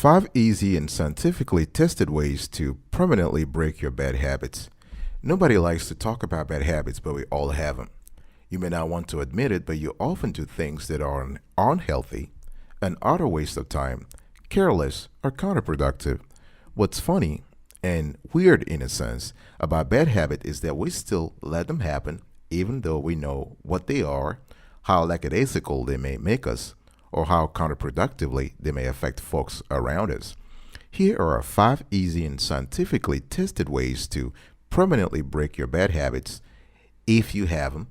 5 easy and scientifically tested ways to permanently break your bad habits. Nobody likes to talk about bad habits, but we all have them. You may not want to admit it, but you often do things that are unhealthy, an utter waste of time, careless, or counterproductive. What's funny and weird in a sense about bad habit is that we still let them happen even though we know what they are, how lackadaisical they may make us, or how counterproductively they may affect folks around us. Here are 5 easy and scientifically tested ways to permanently break your bad habits if you have them,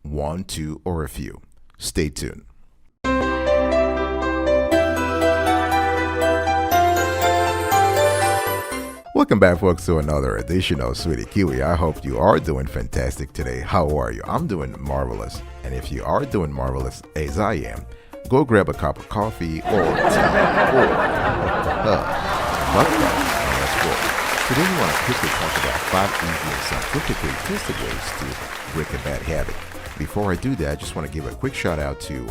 1, 2, or a few. Stay tuned. Welcome back, folks, to another edition of Sweetie Kiwi. I hope you are doing fantastic today. How are you? I'm doing marvelous. And if you are doing marvelous, as I am, go grab a cup of coffee or tea or vodka and let's go. Today we want to quickly talk about 5 easy and scientifically tested ways to break a bad habit. Before I do that, I just want to give a quick shout out to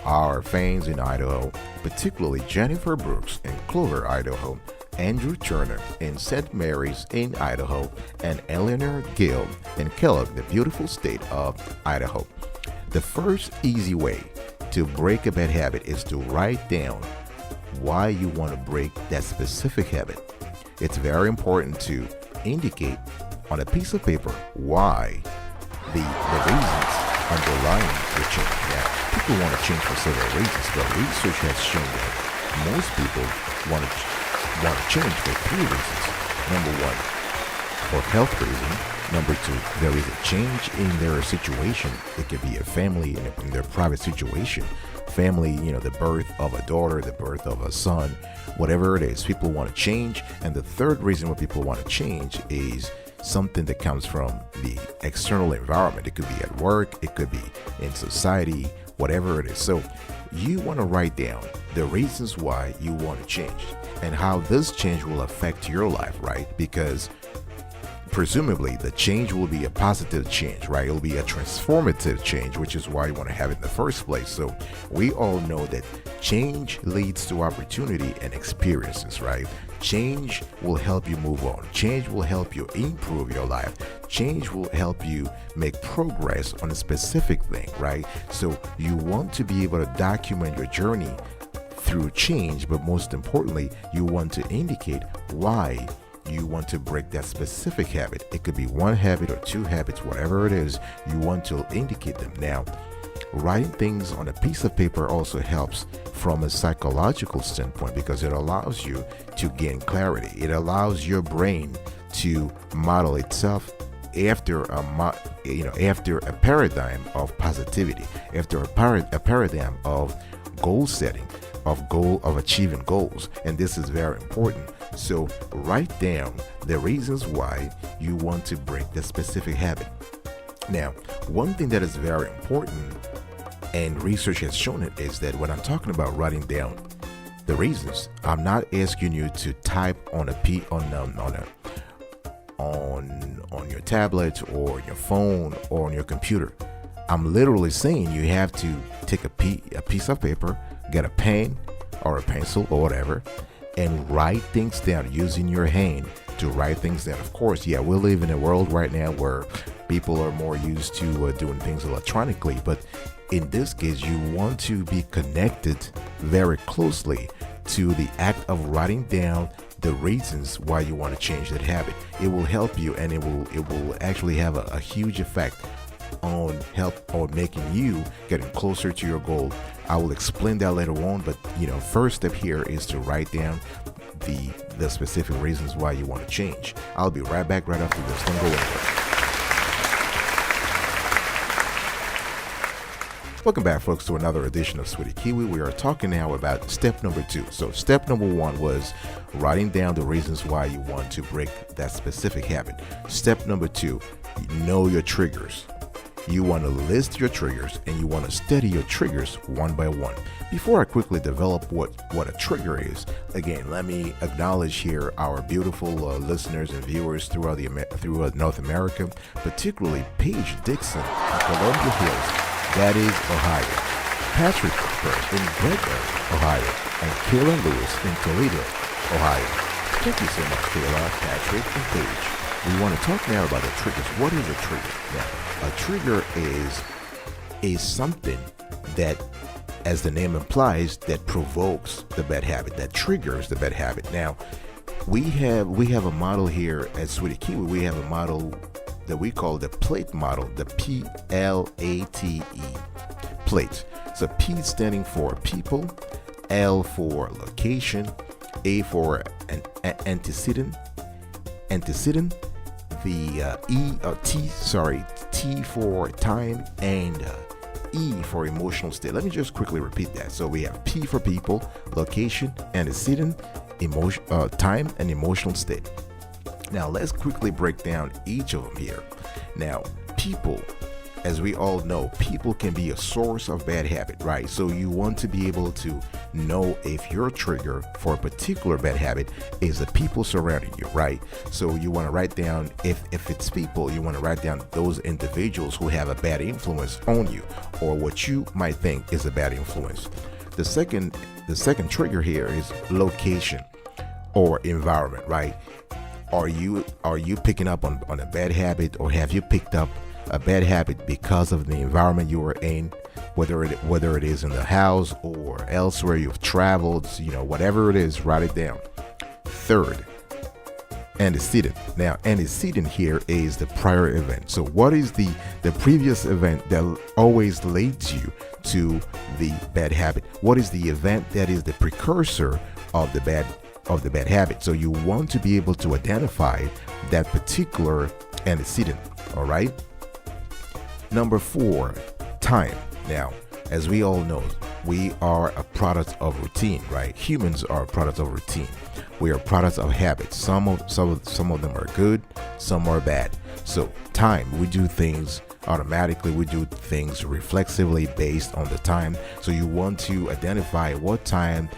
our fans in Idaho, particularly Jennifer Brooks in Clover, Idaho, Andrew Turner in St. Mary's in Idaho, and Eleanor Gill in Kellogg, the beautiful state of Idaho. The first easy way to break a bad habit is to write down why you want to break that specific habit. It's very important to indicate on a piece of paper why the reasons underlying the change. Now, people want to change for several reasons, but research has shown that most people want to change for 3 reasons. Number 1, for health reasons. Number 2, there is a change in their situation. It could be a family in their private situation. Family, the birth of a daughter, the birth of a son, whatever it is, people want to change. And the third reason why people want to change is something that comes from the external environment. It could be at work, it could be in society, whatever it is. So you want to write down the reasons why you want to change and how this change will affect your life, right? Because presumably the change will be a positive change, right? It'll be a transformative change, which is why you want to have it in the first place. So we all know that change leads to opportunity and experiences, right? Change will help you move on. Change will help you improve your life. Change will help you make progress on a specific thing, right? So you want to be able to document your journey through change, but most importantly, you want to indicate why you want to break that specific habit. It could be 1 habit or 2 habits, whatever it is, you want to indicate them. Now, writing things on a piece of paper also helps from a psychological standpoint because it allows you to gain clarity. It allows your brain to model itself after a paradigm of positivity, after a paradigm of goal setting, of achieving goals. And this is very important. So write down the reasons why you want to break the specific habit. Now, one thing that is very important, and research has shown it, is that when I'm talking about writing down the reasons, I'm not asking you to type on your tablet or your phone or on your computer. I'm literally saying you have to take a piece of paper, get a pen or a pencil or whatever, and write things down using your hand to write things down. Of course, we live in a world right now where people are more used to doing things electronically, but in this case, you want to be connected very closely to the act of writing down the reasons why you want to change that habit. It will help you, and it will actually have a huge effect on making you getting closer to your goal. I will explain that later on, but first step here is to write down the specific reasons why you want to change. I'll be right back right after this. Don't go anywhere. Welcome back, folks, to another edition of Sweetie Kiwi. We are talking now about step number 2. So step number 1 was writing down the reasons why you want to break that specific habit. Step number 2, know your triggers. You want to list your triggers and you want to study your triggers one by one. Before I quickly develop what a trigger is, again, let me acknowledge here our beautiful listeners and viewers throughout North America, particularly Paige Dixon in Columbia Hills, that is Ohio. Patrick Cooper in Brentwood, Ohio, and Kayla Lewis in Toledo, Ohio. Thank you so much, Kayla, Patrick, and Paige. We want to talk now about the triggers. What is a trigger? Now, a trigger is something that, as the name implies, that provokes the bad habit, that triggers the bad habit. Now, we have a model here at Sweetie Kiwi. We have a model that we call the plate model, the PLATE plate. So P standing for people, L for location, A for an antecedent, T for time, and E for emotional state. Let me just quickly repeat that. So we have P for people, location, antecedent, time, and emotional state. Now let's quickly break down each of them here. Now, people, as we all know, people can be a source of bad habit, right? So you want to be able to know if your trigger for a particular bad habit is the people surrounding you, right? So you want to write down, if it's people, you want to write down those individuals who have a bad influence on you, or what you might think is a bad influence. The second trigger here is location or environment, right? Are you picking up on a bad habit, or have you picked up a bad habit because of the environment you were in, whether it is in the house or elsewhere you've traveled, whatever it is, write it down. Third, antecedent. Now, antecedent here is the prior event. So what is the previous event that always leads you to the bad habit? What is the event that is the precursor of the bad habit? So you want to be able to identify that particular antecedent. All right. Number 4, time. Now, as we all know, we are a product of routine, right? Humans are a product of routine. We are products of habits. Some of them are good, some are bad. So time, we do things automatically, we do things reflexively based on the time. So you want to identify what time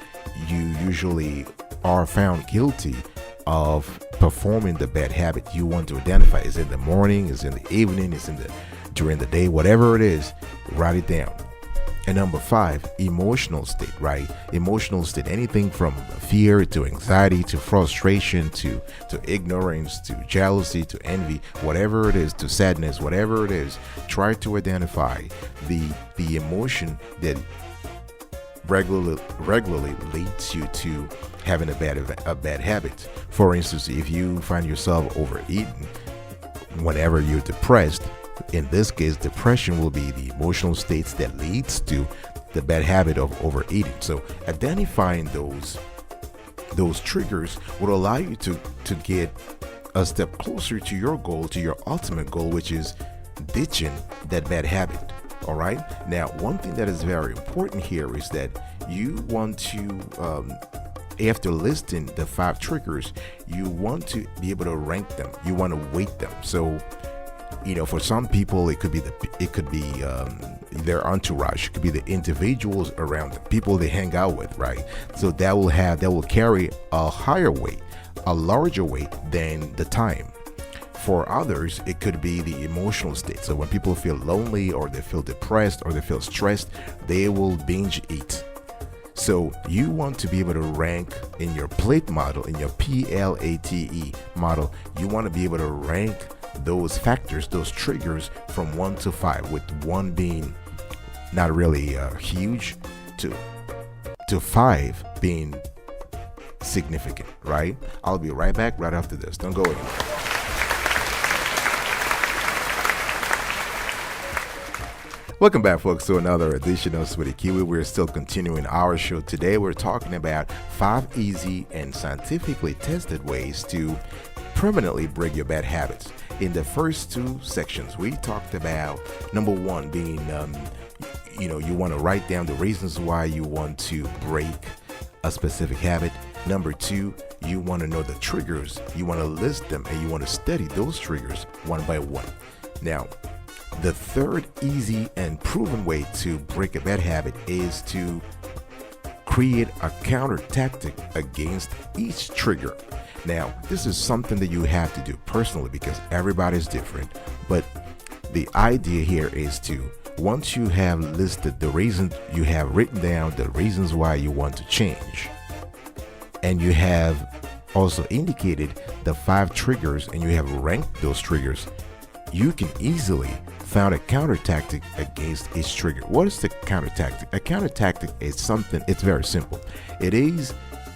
you usually are found guilty of performing the bad habit. You want to identify, is it in the morning, is it in the evening, is it during the day, whatever it is, write it down. And number 5, emotional state, right? Emotional state, anything from fear to anxiety to frustration to ignorance to jealousy to envy, whatever it is, to sadness, whatever it is, try to identify the emotion that regularly leads you to having a bad habit. For instance, if you find yourself overeating whenever you're depressed, in this case, depression will be the emotional states that leads to the bad habit of overeating. So identifying those triggers would allow you to get a step closer to your goal, to your ultimate goal, which is ditching that bad habit. All right. Now, one thing that is very important here is that you want to, after listing the 5 triggers, you want to be able to rank them. You want to weight them. So, for some people, it could be their entourage, it could be the individuals around them, people they hang out with, right? So that will carry a higher weight, a larger weight than the time. For others, it could be the emotional state. So when people feel lonely, or they feel depressed, or they feel stressed, they will binge eat. So you want to be able to rank in your plate model, in your PLATE model, you want to be able to rank those factors, those triggers from 1 to 5, with 1 being not really huge to 5 being significant, right? I'll be right back right after this. Don't go anywhere. Welcome back, folks, to another edition of Sweetie Kiwi. We're still continuing our show. Today we're talking about 5 easy and scientifically tested ways to permanently break your bad habits. In the first 2 sections, we talked about number 1 being, you want to write down the reasons why you want to break a specific habit. Number 2, you want to know the triggers. You want to list them, and you want to study those triggers one by one. Now, the third easy and proven way to break a bad habit is to create a counter tactic against each trigger. Now, this is something that you have to do personally because everybody's different, but the idea here is to once you have listed the reasons, you have written down the reasons why you want to change, and you have also indicated the 5 triggers, and you have ranked those triggers, you can easily find a counter tactic against each trigger. What is the counter tactic? A counter tactic is something, it's very simple. It is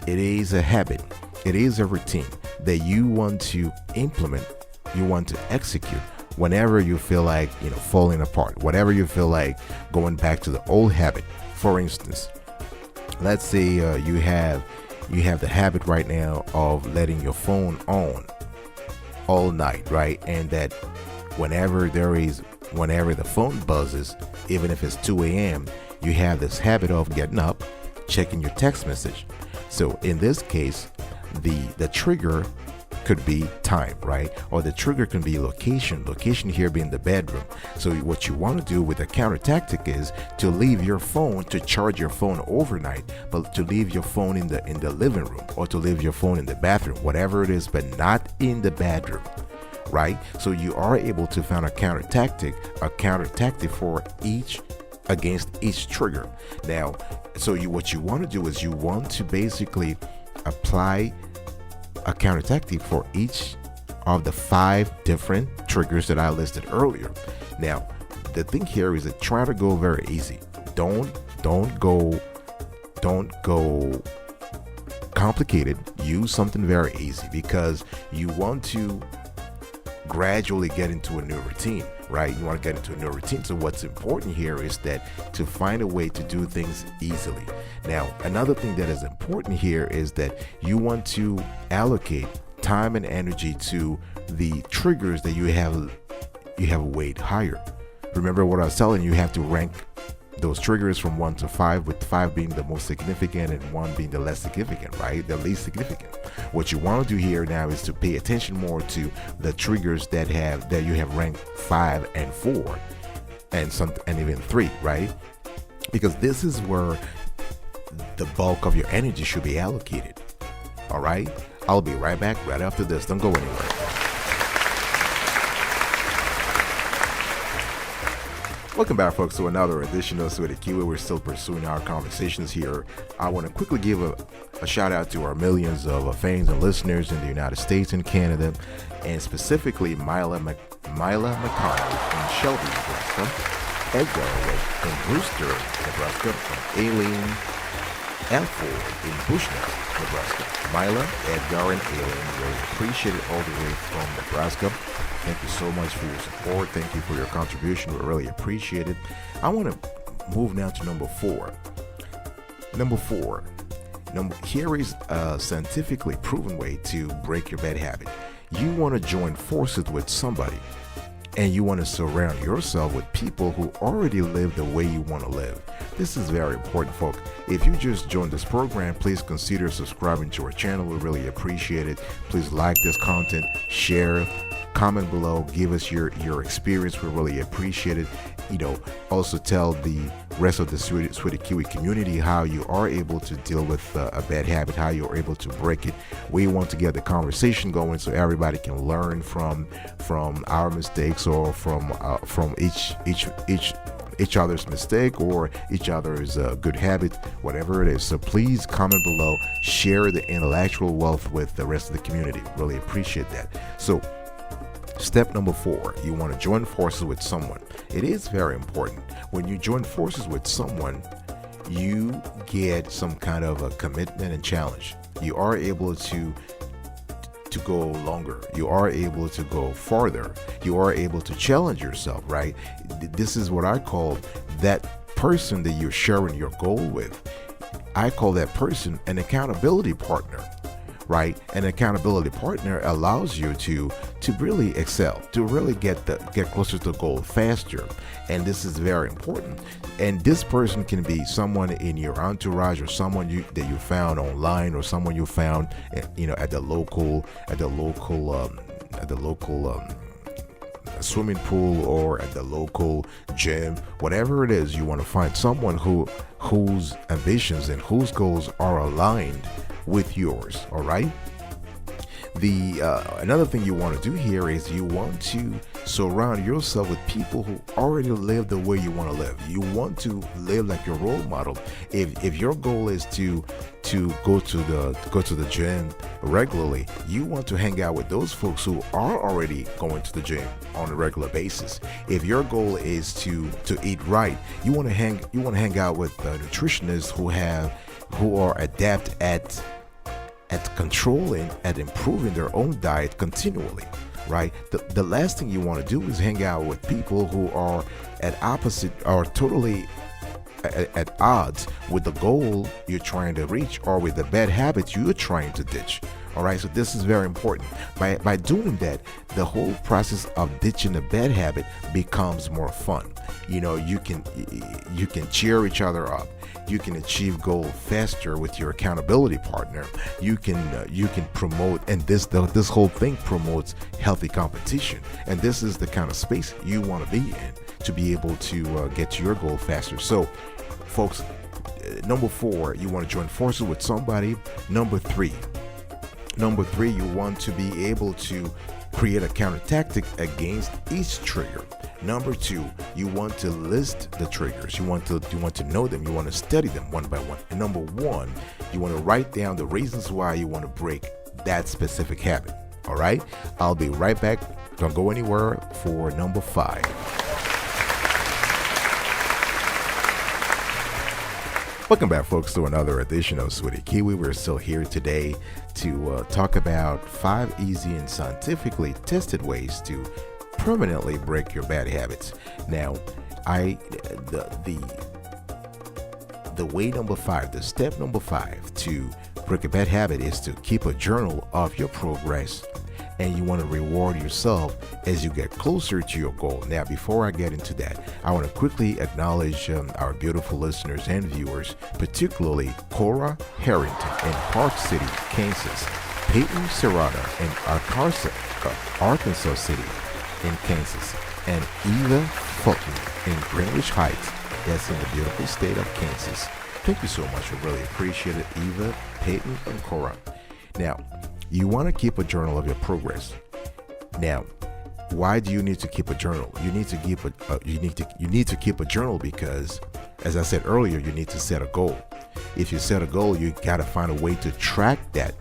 a habit. It is a routine that you want to implement, you want to execute whenever you feel like, falling apart, whatever you feel like going back to the old habit. For instance, let's say you have the habit right now of letting your phone on all night, right? And that whenever the phone buzzes, even if it's 2 a.m., you have this habit of getting up, checking your text message. So in this case, the trigger could be time, right? Or the trigger can be location here being the bedroom. So what you want to do with a counter tactic is to leave your phone, to charge your phone overnight, but to leave your phone in the living room, or to leave your phone in the bathroom, whatever it is, but not in the bedroom, right? So you are able to find a counter tactic for against each trigger. Now, what you want to do is you want to basically apply a counter tactic for each of the 5 different triggers that I listed earlier. Now, the thing here is that try to go very easy. Don't go complicated. Use something very easy, because you want to gradually get into a new routine, right? You want to get into a new routine. So what's important here is that to find a way to do things easily. Now, another thing that is important here is that you want to allocate time and energy to the triggers that you have weighed higher. Remember what I was telling you, you have to rank those triggers from 1 to 5, with 5 being the most significant and 1 being the less significant, right? The least significant. What you want to do here now is to pay attention more to the triggers that you have ranked 5 and 4 and even 3, right? Because this is where the bulk of your energy should be allocated. All right? I'll be right back right after this. Don't go anywhere. Welcome back, folks, to another edition of Sweaty Kiwi. We're still pursuing our conversations here. I want to quickly give a shout out to our millions of fans and listeners in the United States and Canada, and specifically Mila McConnell in Shelby, Nebraska, Edgar in Brewster, Nebraska, and Aileen Alford in Bushnell, Nebraska. Mila, Edgar, and Aileen, really appreciate it all the way from Nebraska. Thank you so much for your support. Thank you for your contribution. We really appreciate it. I want to move now to number 4. Here is a scientifically proven way to break your bad habit. You want to join forces with somebody, and you want to surround yourself with people who already live the way you want to live. This is very important, folks. If you just joined this program, please consider subscribing to our channel. We really appreciate it. Please like this content, share, comment below, give us your experience. We really appreciate it. Also tell the rest of the Sweaty Kiwi community how you are able to deal with a bad habit, how you're able to break it. We want to get the conversation going so everybody can learn from our mistakes, or from each other's mistake, or each other's good habit, whatever it is. So please comment below, share the intellectual wealth with the rest of the community. Really appreciate that. So step number 4, you want to join forces with someone. It is very important. When you join forces with someone, you get some kind of a commitment and challenge. You are able to go longer. You are able to go farther. You are able to challenge yourself, right? This is what I call that person that you're sharing your goal with. I call that person an accountability partner. Right? An accountability partner allows you to really excel, to really get closer to the goal faster. And this is very important. And this person can be someone in your entourage, or someone that you found online, or someone you found at the local swimming pool, or at the local gym. Whatever it is, you want to find someone whose ambitions and whose goals are aligned with yours. All right. Another thing you want to do here is you want to Surround yourself with people who already live the way you want to live. You want to live like your role model. If your goal is to go to the gym regularly, you want to hang out with those folks who are already going to the gym on a regular basis. If your goal is to eat right, you want to hang out with nutritionists who are adept at controlling, at improving their own diet continually, right? The last thing you want to do is hang out with people who are at opposite or totally at odds with the goal you're trying to reach or with the bad habits you're trying to ditch. All right, so this is very important. By doing that, the whole process of ditching a bad habit becomes more fun. You know, you can cheer each other up. You can achieve goal faster with your accountability partner. You can promote, and this whole thing promotes healthy competition. And this is the kind of space you want to be in to be able to get to your goal faster. So, folks, number 4, you want to join forces with somebody. Number three, you want to be able to create a counter tactic against each trigger. Number 2, you want to list the triggers. You want to know them. You want to study them one by one. And number 1, you want to write down the reasons why you want to break that specific habit. All right, I'll be right back. Don't go anywhere for number 5. Welcome back, folks, to another edition of Sweetie Kiwi. We're still here today to talk about 5 easy and scientifically tested ways to permanently break your bad habits. Now, the way number 5, the step number 5 to break a bad habit is to keep a journal of your progress, and you want to reward yourself as you get closer to your goal. Now, before I get into that, I want to quickly acknowledge our beautiful listeners and viewers, particularly Cora Harrington in Park City, Kansas, Peyton Serrata in Arkansas City in Kansas, and Eva Fulton in Greenwich Heights, that's in the beautiful state of Kansas. Thank you so much. We really appreciate it, Eva, Peyton, and Cora. Now, you want to keep a journal of your progress. Now, why do you need to keep a journal? You need to keep a journal because, as I said earlier, you need to set a goal. If you set a goal, you got to find a way to track that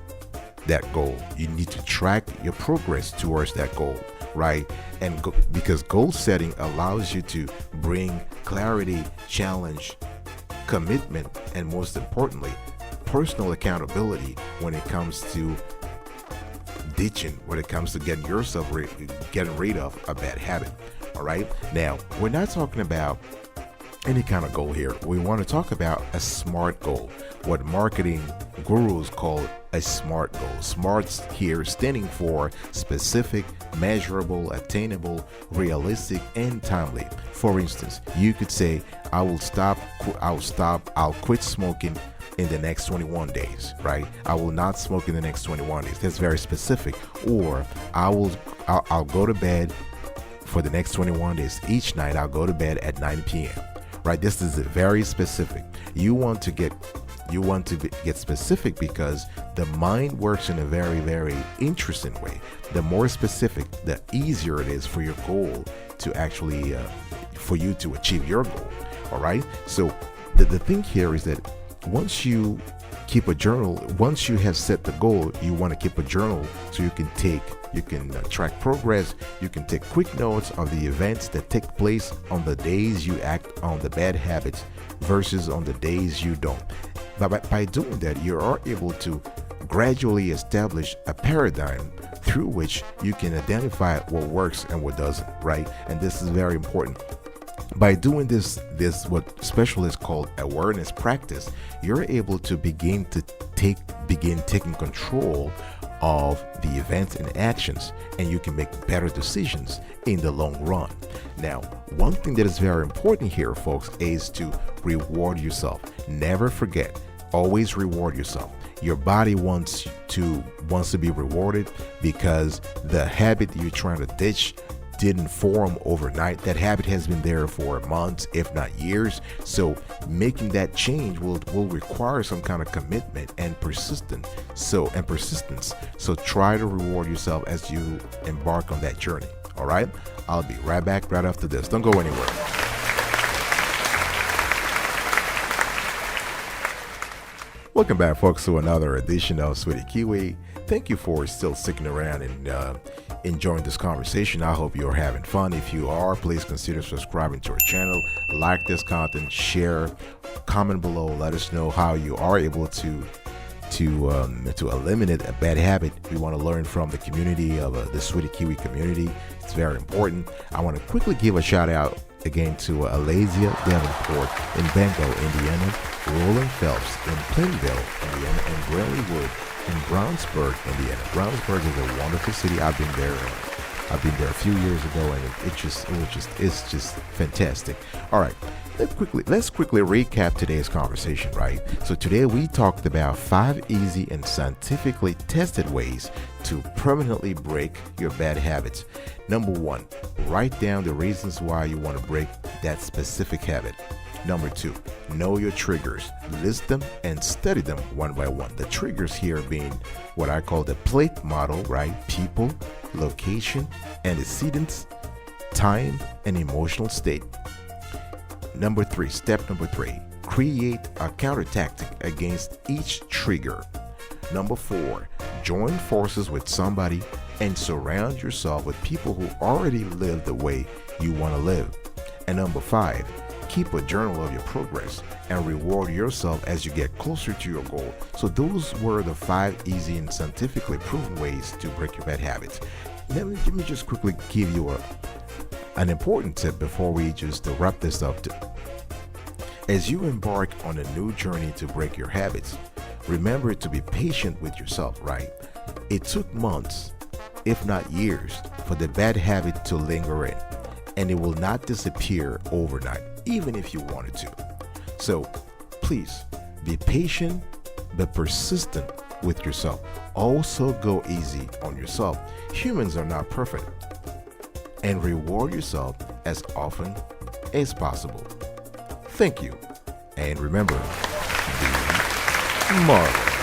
goal. You need to track your progress towards that goal, right? And because goal setting allows you to bring clarity, challenge, commitment, and most importantly, personal accountability when it comes to ditching, when it comes to getting rid of a bad habit. All right, now we're not talking about any kind of goal here. We want to talk about a SMART goal, what marketing gurus call a SMART goal. SMART here standing for specific, measurable, attainable, realistic, and timely. For instance, you could say, I'll quit smoking in the next 21 days, right? I will not smoke in the next 21 days. That's very specific. Or I'll go to bed for the next 21 days. Each night I'll go to bed at 9 p.m. Right? This is very specific. You want to get specific because the mind works in a very, very interesting way. The more specific, the easier it is for your goal to actually for you to achieve your goal. All right. So the thing here is that once you keep a journal, once you have set the goal, you want to keep a journal so you can track progress. You can take quick notes of the events that take place on the days you act on the bad habits versus on the days you don't. But by doing that, you are able to gradually establish a paradigm through which you can identify what works and what doesn't, right? And this is very important. By doing this what specialists call awareness practice, you're able to begin taking control of the events and actions, and you can make better decisions in the long run. Now, one thing that is very important here, folks, is to reward yourself. Never forget, always reward yourself. Your body wants to be rewarded because the habit you're trying to ditch didn't form overnight. That habit has been there for months, if not years. So making that change will require some kind of commitment and persistence. So try to reward yourself as you embark on that journey. All right? I'll be right back right after this. Don't go anywhere. Welcome back, folks, to another edition of Sweetie Kiwi. Thank you for still sticking around and enjoying this conversation. I hope you're having fun. If you are, please consider subscribing to our channel, like this content, share, comment below. Let us know how you are able to eliminate a bad habit. We want to learn from the community of the Sweetie Kiwi community. It's very important. I want to quickly give a shout out again to Alazia Davenport in Bengal, Indiana, Roland Phelps in Plainville, Indiana, and Braley Wood in Brownsburg, Indiana. Brownsburg is a wonderful city. I've been there a few years ago, and it's just fantastic. All right, let's quickly recap today's conversation, right? So today we talked about 5 easy and scientifically tested ways to permanently break your bad habits. Number 1, write down the reasons why you want to break that specific habit. Number 2, know your triggers. List them and study them one by one. The triggers here being what I call the plate model, right? People, location, antecedents, time, and emotional state. Number 3, step number 3, create a counter tactic against each trigger. Number 4, join forces with somebody and surround yourself with people who already live the way you want to live. And number 5, keep a journal of your progress and reward yourself as you get closer to your goal. So those were the 5 easy and scientifically proven ways to break your bad habits. Let me just quickly give you an important tip before we just wrap this up. As you embark on a new journey to break your habits, remember to be patient with yourself, right? It took months, if not years, for the bad habit to linger in, and it will not disappear overnight, even if you wanted to. So please be patient but persistent with yourself. Also go easy on yourself. Humans are not perfect. And reward yourself as often as possible. Thank you. And remember, be marvelous.